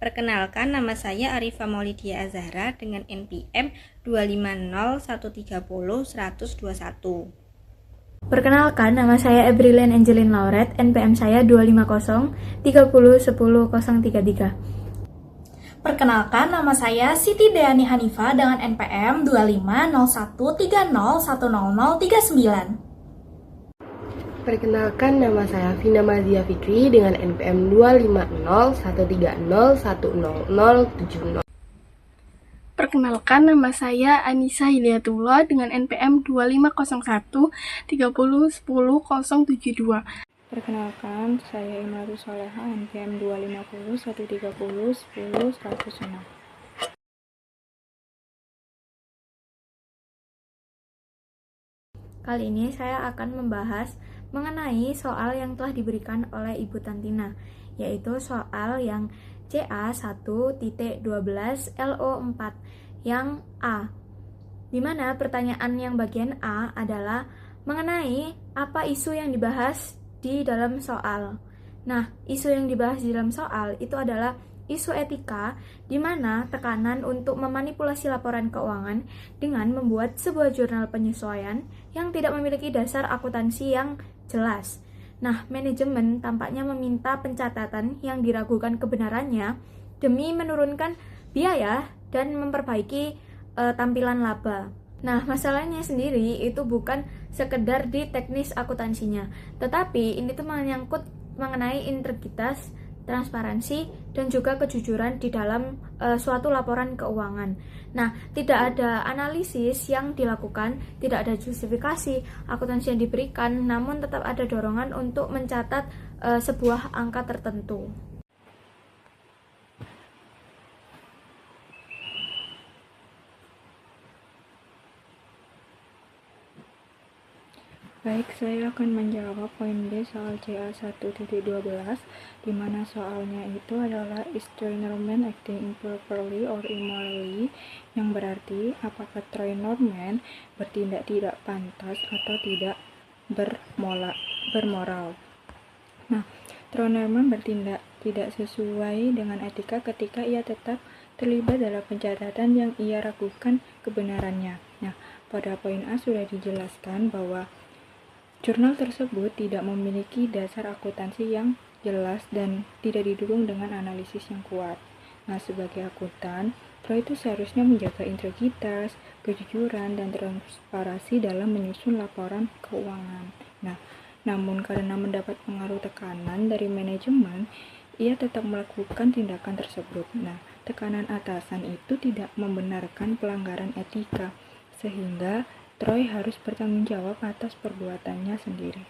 Perkenalkan, nama saya Arifa Maulidia Azahra dengan NPM 250130121. Perkenalkan, nama saya Ebrilian Angelin Lauret, NPM saya 25030100033. Perkenalkan, nama saya Siti Deani Hanifa dengan NPM 250130100039. Perkenalkan, nama saya Vina Mazia Fikri dengan NPM 25013010070. Perkenalkan, nama saya Anissa Hidayatullah dengan NPM 250130101072. Perkenalkan, saya Imratus Soleha, NPM 25013010106. Kali ini saya akan membahas mengenai soal yang telah diberikan oleh Ibu Tantina, yaitu soal yang CA 1.12 LO4 yang A, dimana pertanyaan yang bagian A adalah mengenai apa isu yang dibahas di dalam soal. Nah, isu yang dibahas di dalam soal itu adalah isu etika, di mana tekanan untuk memanipulasi laporan keuangan dengan membuat sebuah jurnal penyesuaian yang tidak memiliki dasar akuntansi yang jelas. Nah, manajemen tampaknya meminta pencatatan yang diragukan kebenarannya demi menurunkan biaya dan memperbaiki tampilan laba. Nah, masalahnya sendiri itu bukan sekedar di teknis akuntansinya, tetapi ini tuh menyangkut mengenai integritas, transparansi, dan juga kejujuran di dalam suatu laporan keuangan. Nah, tidak ada analisis yang dilakukan, tidak ada justifikasi akuntansi yang diberikan, namun tetap ada dorongan untuk mencatat sebuah angka tertentu. Baik, saya akan menjawab poin B soal CA 1.12, di mana soalnya itu adalah is Trainerman acting improperly or immorally, yang berarti apakah Trainerman bertindak tidak pantas atau tidak bermoral. Nah, Trainerman bertindak tidak sesuai dengan etika ketika ia tetap terlibat dalam pencatatan yang ia ragukan kebenarannya. Nah, pada poin A sudah dijelaskan bahwa jurnal tersebut tidak memiliki dasar akuntansi yang jelas dan tidak didukung dengan analisis yang kuat. Nah, sebagai akuntan, Troy itu seharusnya menjaga integritas, kejujuran, dan transparansi dalam menyusun laporan keuangan. Nah, namun karena mendapat pengaruh tekanan dari manajemen, ia tetap melakukan tindakan tersebut. Nah, tekanan atasan itu tidak membenarkan pelanggaran etika, sehingga Troy harus bertanggung jawab atas perbuatannya sendiri.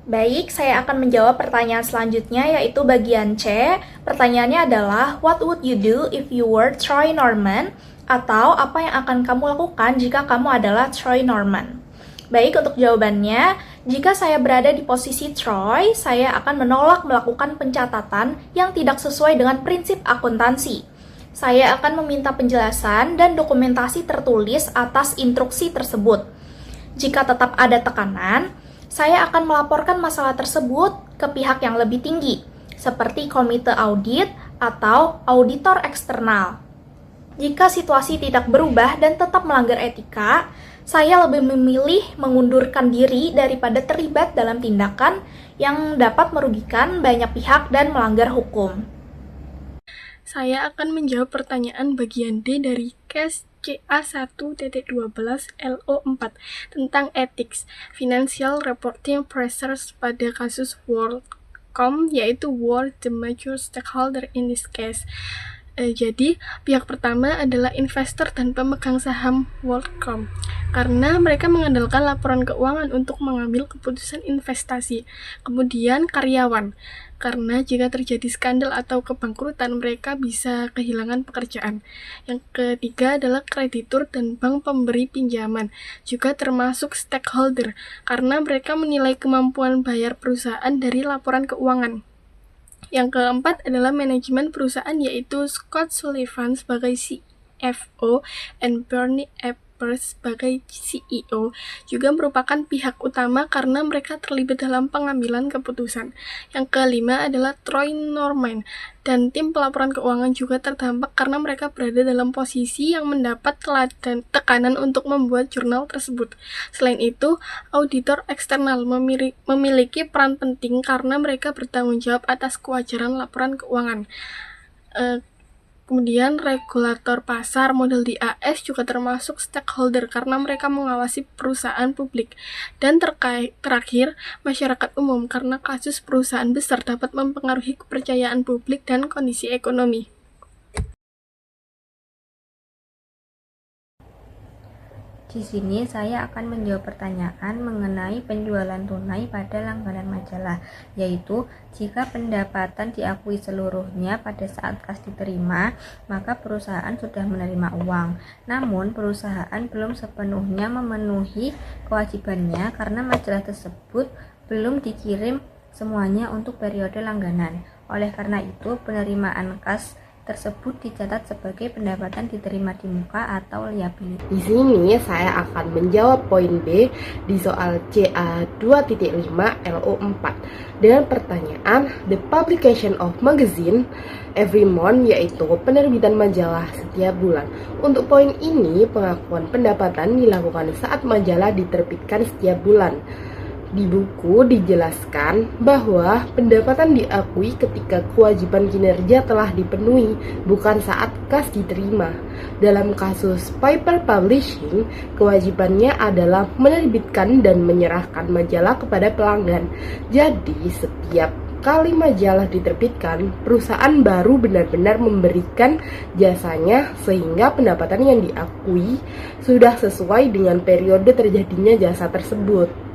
Baik, saya akan menjawab pertanyaan selanjutnya, yaitu bagian C. Pertanyaannya adalah, what would you do if you were Troy Norman? Atau apa yang akan kamu lakukan jika kamu adalah Troy Norman? Baik, untuk jawabannya, jika saya berada di posisi Troy, saya akan menolak melakukan pencatatan yang tidak sesuai dengan prinsip akuntansi. Saya akan meminta penjelasan dan dokumentasi tertulis atas instruksi tersebut. Jika tetap ada tekanan, saya akan melaporkan masalah tersebut ke pihak yang lebih tinggi, seperti komite audit atau auditor eksternal. Jika situasi tidak berubah dan tetap melanggar etika, saya lebih memilih mengundurkan diri daripada terlibat dalam tindakan yang dapat merugikan banyak pihak dan melanggar hukum. Saya akan menjawab pertanyaan bagian D dari case CA 1.12 LO4 tentang ethics financial reporting pressures pada kasus WorldCom, yaitu World the major stakeholder in this case. Jadi, pihak pertama adalah investor dan pemegang saham WorldCom, karena mereka mengandalkan laporan keuangan untuk mengambil keputusan investasi. Kemudian karyawan, karena jika terjadi skandal atau kebangkrutan, mereka bisa kehilangan pekerjaan. Yang ketiga adalah kreditur dan bank pemberi pinjaman, juga termasuk stakeholder, karena mereka menilai kemampuan bayar perusahaan dari laporan keuangan. Yang keempat adalah manajemen perusahaan, yaitu Scott Sullivan sebagai CFO and Bernie Papers sebagai CEO juga merupakan pihak utama karena mereka terlibat dalam pengambilan keputusan. Yang kelima adalah Troy Norman dan tim pelaporan keuangan juga terdampak karena mereka berada dalam posisi yang mendapat tekanan untuk membuat jurnal tersebut. Selain itu, auditor eksternal memiliki peran penting karena mereka bertanggung jawab atas kewajaran laporan keuangan. Kemudian regulator pasar modal di AS juga termasuk stakeholder karena mereka mengawasi perusahaan publik. Dan terakhir, masyarakat umum karena kasus perusahaan besar dapat mempengaruhi kepercayaan publik dan kondisi ekonomi. Di sini saya akan menjawab pertanyaan mengenai penjualan tunai pada langganan majalah, yaitu jika pendapatan diakui seluruhnya pada saat kas diterima, maka perusahaan sudah menerima uang. Namun, perusahaan belum sepenuhnya memenuhi kewajibannya karena majalah tersebut belum dikirim semuanya untuk periode langganan. Oleh karena itu, penerimaan kas tersebut dicatat sebagai pendapatan diterima di muka atau liability. Di sini saya akan menjawab poin B di soal CA 2.5 LO4 dengan pertanyaan the publication of magazine every month, yaitu penerbitan majalah setiap bulan. Untuk poin ini, pengakuan pendapatan dilakukan saat majalah diterbitkan setiap bulan. Di buku dijelaskan bahwa pendapatan diakui ketika kewajiban kinerja telah dipenuhi, bukan saat kas diterima. Dalam kasus paper publishing, kewajibannya adalah menerbitkan dan menyerahkan majalah kepada pelanggan. Jadi, setiap kali majalah diterbitkan, perusahaan baru benar-benar memberikan jasanya sehingga pendapatan yang diakui sudah sesuai dengan periode terjadinya jasa tersebut.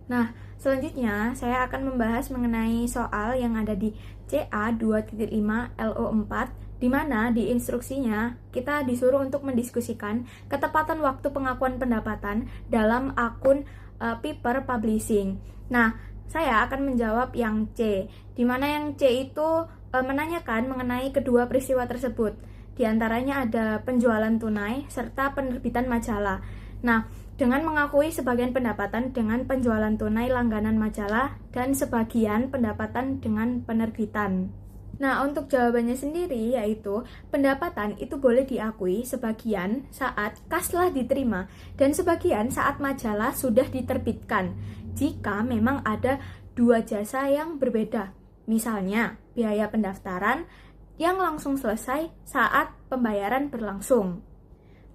Nah, selanjutnya saya akan membahas mengenai soal yang ada di CA 2.5 LO4, di mana di instruksinya kita disuruh untuk mendiskusikan ketepatan waktu pengakuan pendapatan dalam akun paper publishing. Nah, saya akan menjawab yang C, di mana yang C itu menanyakan mengenai kedua peristiwa tersebut. Di antaranya ada penjualan tunai serta penerbitan majalah. Nah, dengan mengakui sebagian pendapatan dengan penjualan tunai langganan majalah dan sebagian pendapatan dengan penerbitan. Nah, untuk jawabannya sendiri yaitu pendapatan itu boleh diakui sebagian saat kas telah diterima dan sebagian saat majalah sudah diterbitkan jika memang ada dua jasa yang berbeda. Misalnya, biaya pendaftaran yang langsung selesai saat pembayaran berlangsung.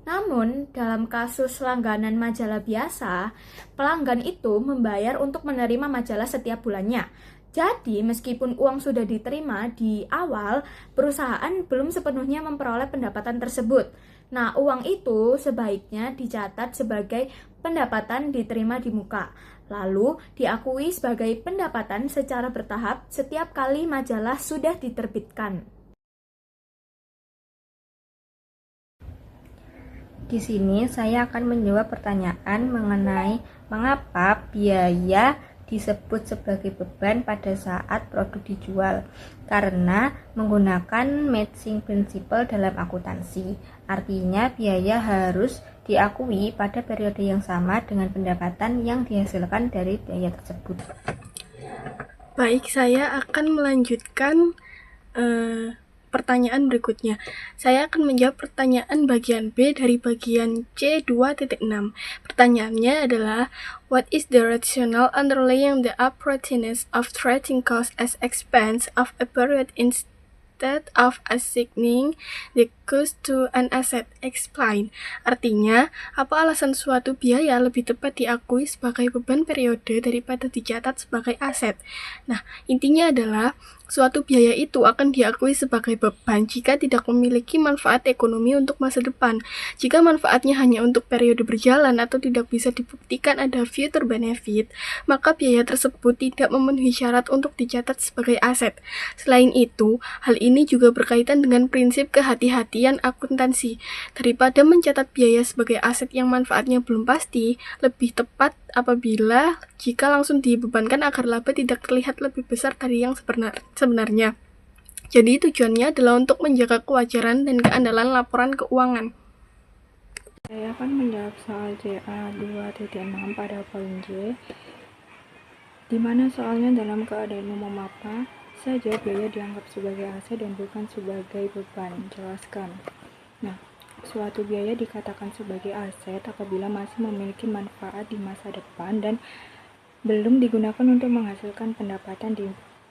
Namun, dalam kasus langganan majalah biasa, pelanggan itu membayar untuk menerima majalah setiap bulannya. Jadi, meskipun uang sudah diterima di awal, perusahaan belum sepenuhnya memperoleh pendapatan tersebut. Nah, uang itu sebaiknya dicatat sebagai pendapatan diterima di muka, lalu diakui sebagai pendapatan secara bertahap setiap kali majalah sudah diterbitkan. Di sini saya akan menjawab pertanyaan mengenai mengapa biaya disebut sebagai beban pada saat produk dijual. Karena menggunakan matching principle dalam akuntansi. Artinya biaya harus diakui pada periode yang sama dengan pendapatan yang dihasilkan dari biaya tersebut. Baik, saya akan melanjutkan pertanyaan berikutnya. Saya akan menjawab pertanyaan bagian B dari bagian C 2.6. Pertanyaannya adalah, what is the rationale underlying the appropriateness of treating cost as expense of a period instead of assigning the cost to an asset? Explain. Artinya, apa alasan suatu biaya lebih tepat diakui sebagai beban periode daripada dicatat sebagai aset? Nah, intinya adalah suatu biaya itu akan diakui sebagai beban jika tidak memiliki manfaat ekonomi untuk masa depan. Jika manfaatnya hanya untuk periode berjalan atau tidak bisa dibuktikan ada future benefit, maka biaya tersebut tidak memenuhi syarat untuk dicatat sebagai aset. Selain itu, hal ini juga berkaitan dengan prinsip kehati-hatian akuntansi. Daripada mencatat biaya sebagai aset yang manfaatnya belum pasti, lebih tepat apabila jika langsung dibebankan agar laba tidak terlihat lebih besar dari yang sebenarnya. Jadi tujuannya adalah untuk menjaga kewajaran dan keandalan laporan keuangan. Saya akan menjawab soal CA 2.6 pada poin J, di mana soalnya dalam keadaan umum apa saja biaya dianggap sebagai aset dan bukan sebagai beban. Jelaskan. Nah, suatu biaya dikatakan sebagai aset apabila masih memiliki manfaat di masa depan dan belum digunakan untuk menghasilkan pendapatan di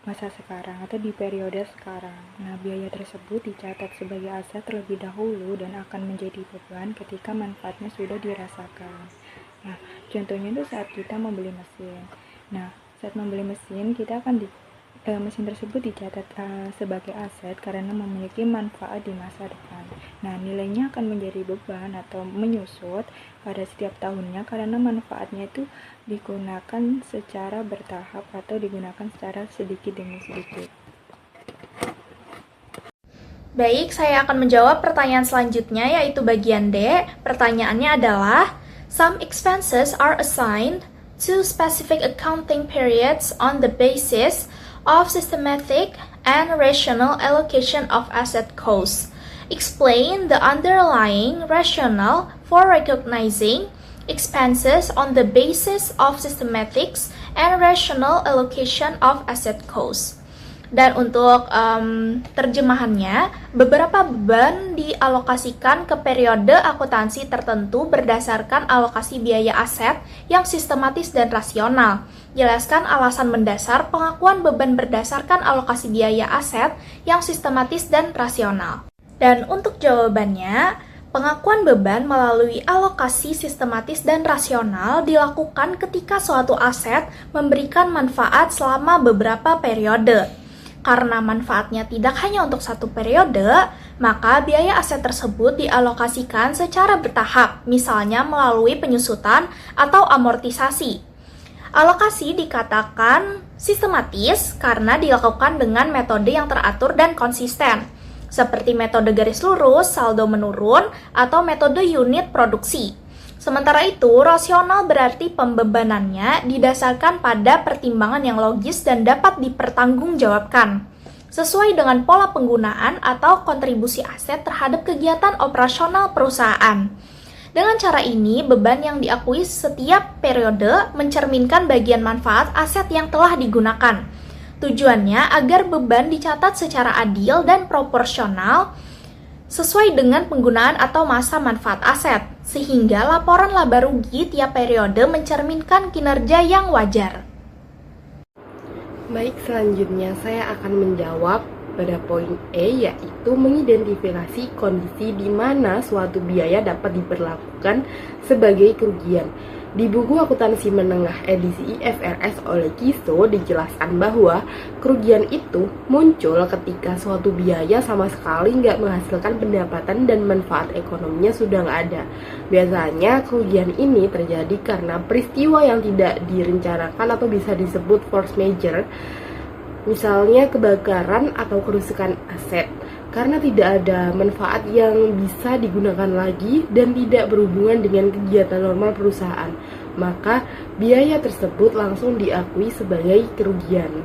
masa sekarang atau di periode sekarang. Nah, biaya tersebut dicatat sebagai aset terlebih dahulu dan akan menjadi beban ketika manfaatnya sudah dirasakan. Nah, contohnya itu saat kita membeli mesin. Nah, saat membeli mesin, kita akan mesin tersebut dicatat sebagai aset karena memiliki manfaat di masa depan. Nah, nilainya akan menjadi beban atau menyusut pada setiap tahunnya karena manfaatnya itu digunakan secara bertahap atau digunakan secara sedikit demi sedikit. Baik, saya akan menjawab pertanyaan selanjutnya yaitu bagian D. Pertanyaannya adalah, some expenses are assigned to specific accounting periods on the basis of systematic and rational allocation of asset costs. Explain the underlying rationale for recognizing expenses on the basis of systematic and rational allocation of asset costs. Dan untuk terjemahannya, beberapa beban dialokasikan ke periode akuntansi tertentu berdasarkan alokasi biaya aset yang sistematis dan rasional. Jelaskan alasan mendasar pengakuan beban berdasarkan alokasi biaya aset yang sistematis dan rasional. Dan untuk jawabannya, pengakuan beban melalui alokasi sistematis dan rasional dilakukan ketika suatu aset memberikan manfaat selama beberapa periode. Karena manfaatnya tidak hanya untuk satu periode, maka biaya aset tersebut dialokasikan secara bertahap, misalnya melalui penyusutan atau amortisasi. Alokasi dikatakan sistematis karena dilakukan dengan metode yang teratur dan konsisten, seperti metode garis lurus, saldo menurun, atau metode unit produksi. Sementara itu, rasional berarti pembebanannya didasarkan pada pertimbangan yang logis dan dapat dipertanggungjawabkan, sesuai dengan pola penggunaan atau kontribusi aset terhadap kegiatan operasional perusahaan. Dengan cara ini, beban yang diakui setiap periode mencerminkan bagian manfaat aset yang telah digunakan. Tujuannya agar beban dicatat secara adil dan proporsional sesuai dengan penggunaan atau masa manfaat aset, sehingga laporan laba rugi tiap periode mencerminkan kinerja yang wajar. Baik, selanjutnya saya akan menjawab pada poin E, yaitu mengidentifikasi kondisi di mana suatu biaya dapat diperlakukan sebagai kerugian. Di buku akuntansi menengah edisi IFRS oleh Kiso dijelaskan bahwa kerugian itu muncul ketika suatu biaya sama sekali nggak menghasilkan pendapatan dan manfaat ekonominya sudah nggak ada. Biasanya kerugian ini terjadi karena peristiwa yang tidak direncanakan atau bisa disebut force majeure, misalnya kebakaran atau kerusakan aset, karena tidak ada manfaat yang bisa digunakan lagi dan tidak berhubungan dengan kegiatan normal perusahaan, maka biaya tersebut langsung diakui sebagai kerugian.